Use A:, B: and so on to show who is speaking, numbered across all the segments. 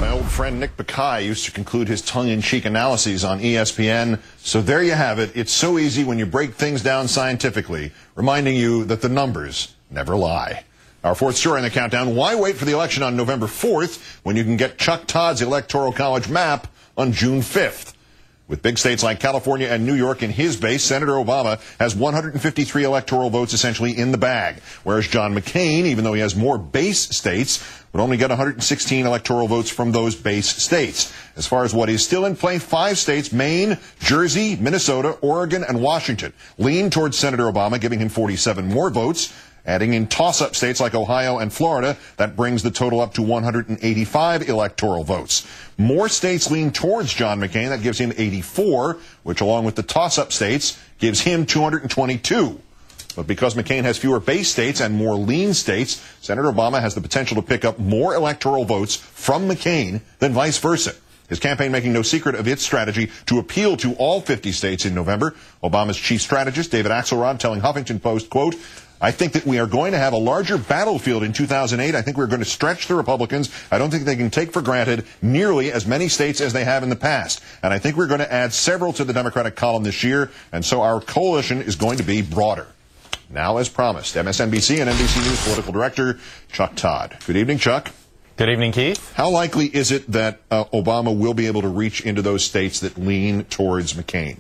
A: My old friend Nick Bakay used to conclude his tongue-in-cheek analyses on ESPN. So there you have it. It's so easy when you break things down scientifically, reminding you that the numbers never lie. Our fourth story in the countdown, why wait for the election on November 4th when you can get Chuck Todd's Electoral College map on June 5th? With big states like California and New York in his base, Senator Obama has 153 electoral votes essentially in the bag, whereas John McCain, even though he has more base states, would only get 116 electoral votes from those base states. As far as what is still in play, 5 states, Maine, Jersey, Minnesota, Oregon, and Washington, lean towards Senator Obama, giving him 47 more votes. Adding in toss-up states like Ohio and Florida, that brings the total up to 185 electoral votes. More states lean towards John McCain. That gives him 84, which along with the toss-up states gives him 222. But because McCain has fewer base states and more lean states, Senator Obama has the potential to pick up more electoral votes from McCain than vice versa. His campaign making no secret of its strategy to appeal to all 50 states in November. Obama's chief strategist, David Axelrod, telling Huffington Post, quote, I think that we are going to have a larger battlefield in 2008. I think we're going to stretch the Republicans. I don't think they can take for granted nearly as many states as they have in the past. And I think we're going to add several to the Democratic column this year. And so our coalition is going to be broader. Now, as promised, MSNBC and NBC News political director Chuck Todd. Good evening, Chuck.
B: Good evening, Keith.
A: How likely is it that Obama will be able to reach into those states that lean towards McCain?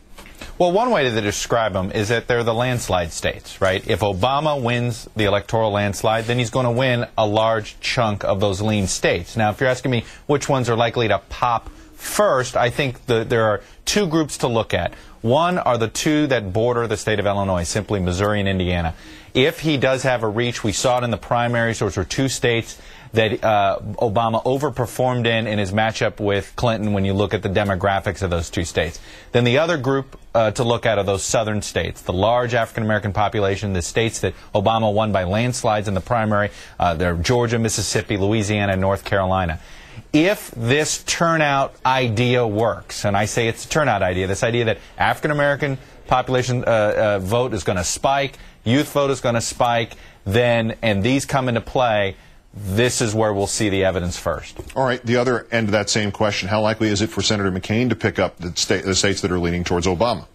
B: Well, one way to describe them is that they're the landslide states, right? If Obama wins the electoral landslide, then he's going to win a large chunk of those lean states. Now, if you're asking me which ones are likely to pop first, I think there are 2 groups to look at. One are the 2 that border the state of Illinois, simply Missouri and Indiana. If he does have a reach, we saw it in the primaries, those were 2 states that Obama overperformed in his matchup with Clinton when you look at the demographics of those 2 states. Then the other group to look at are those southern states, the large African-American population, the states that Obama won by landslides in the primary. They're Georgia, Mississippi, Louisiana, and North Carolina. If this turnout idea works, and I say it's a turnout idea, this idea that African-American population vote is going to spike, youth vote is going to spike, and these come into play, this is where we'll see the evidence first. All right, the other end of that same question, how likely is it for Senator McCain to pick up the states that are leaning towards Obama?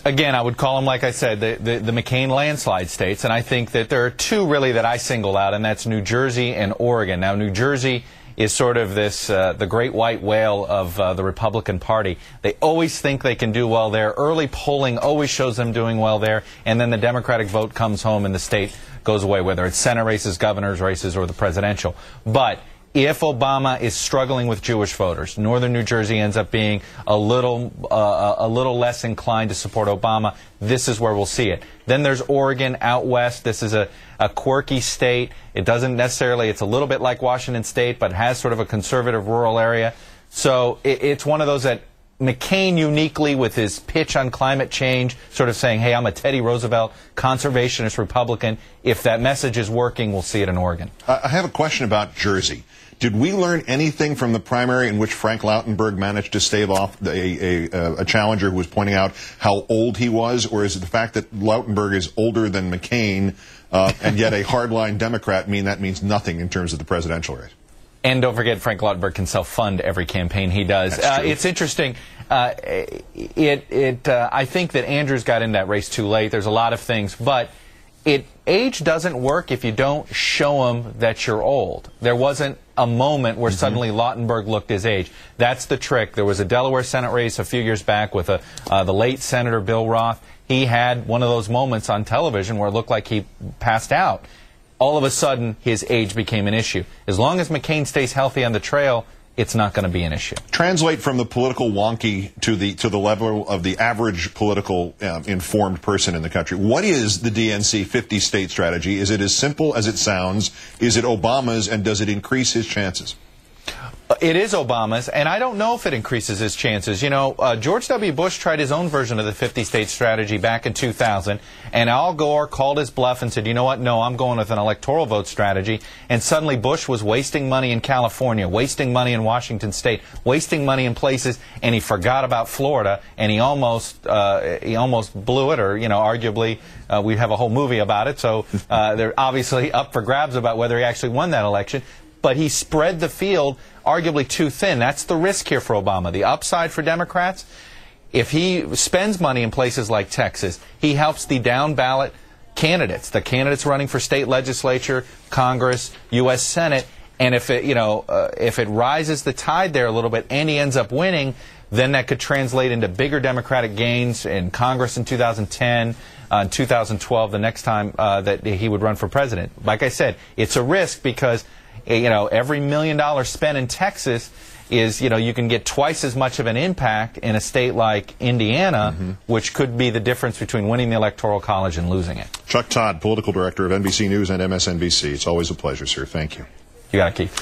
B: Again, I would call them, like I said, the McCain landslide states, and I think that there are 2 really that I single out, and that's New Jersey and Oregon. Now, New Jersey is sort of this the great white whale of the Republican Party. They always think they can do well there. Early polling always shows them doing well there, and then the Democratic vote comes home and the state goes away, whether it's Senate races, governor's races, or the presidential. But if Obama is struggling with Jewish voters, northern New Jersey ends up being a little less inclined to support Obama. This is where we'll see it. Then there's Oregon out west. This is a quirky state. It doesn't necessarily, it's a little bit like Washington State, but has sort of a conservative rural area. So it's one of those that McCain uniquely with his pitch on climate change, sort of saying, hey, I'm a Teddy Roosevelt conservationist Republican. If that message is working, we'll see it in Oregon. I have a question about Jersey. Did we learn anything from the primary in which Frank Lautenberg managed to stave off a challenger who was pointing out how old he was? Or is it the fact that Lautenberg is older than McCain and yet a hardline Democrat that means nothing in terms of the presidential race? And don't forget, Frank Lautenberg can self-fund every campaign he does. It's interesting. I think that Andrews got in that race too late. There's a lot of things, but age doesn't work if you don't show them that you're old. There wasn't a moment where suddenly Lautenberg looked his age. That's the trick. There was a Delaware Senate race a few years back with the late Senator Bill Roth. He had one of those moments on television where it looked like he passed out. All of a sudden, his age became an issue. As long as McCain stays healthy on the trail, it's not going to be an issue. Translate from the political wonky to the level of the average political informed person in the country. What is the DNC 50-state strategy? Is it as simple as it sounds? Is it Obama's, and does it increase his chances? It is Obama's, and I don't know if it increases his chances. You know, George W. Bush tried his own version of the 50-state strategy back in 2000, and Al Gore called his bluff and said, you know what, no, I'm going with an electoral vote strategy. And suddenly Bush was wasting money in California, wasting money in Washington State, wasting money in places, and he forgot about Florida, and he almost blew it, or, you know, arguably we have a whole movie about it, so they're obviously up for grabs about whether he actually won that election. but he spread the field arguably too thin. That's the risk here for Obama. The upside for Democrats, if he spends money in places like Texas, he helps the down-ballot candidates, the candidates running for state legislature, Congress, U.S. Senate, and if it, if it rises the tide there a little bit and he ends up winning, then that could translate into bigger Democratic gains in Congress in 2010, in 2012, the next time that he would run for president. Like I said, it's a risk because, every $1 million spent in Texas is, you can get twice as much of an impact in a state like Indiana, which could be the difference between winning the Electoral College and losing it.
A: Chuck Todd, political director of NBC News and MSNBC. It's always a pleasure, sir. Thank you.
B: You got it, Keith.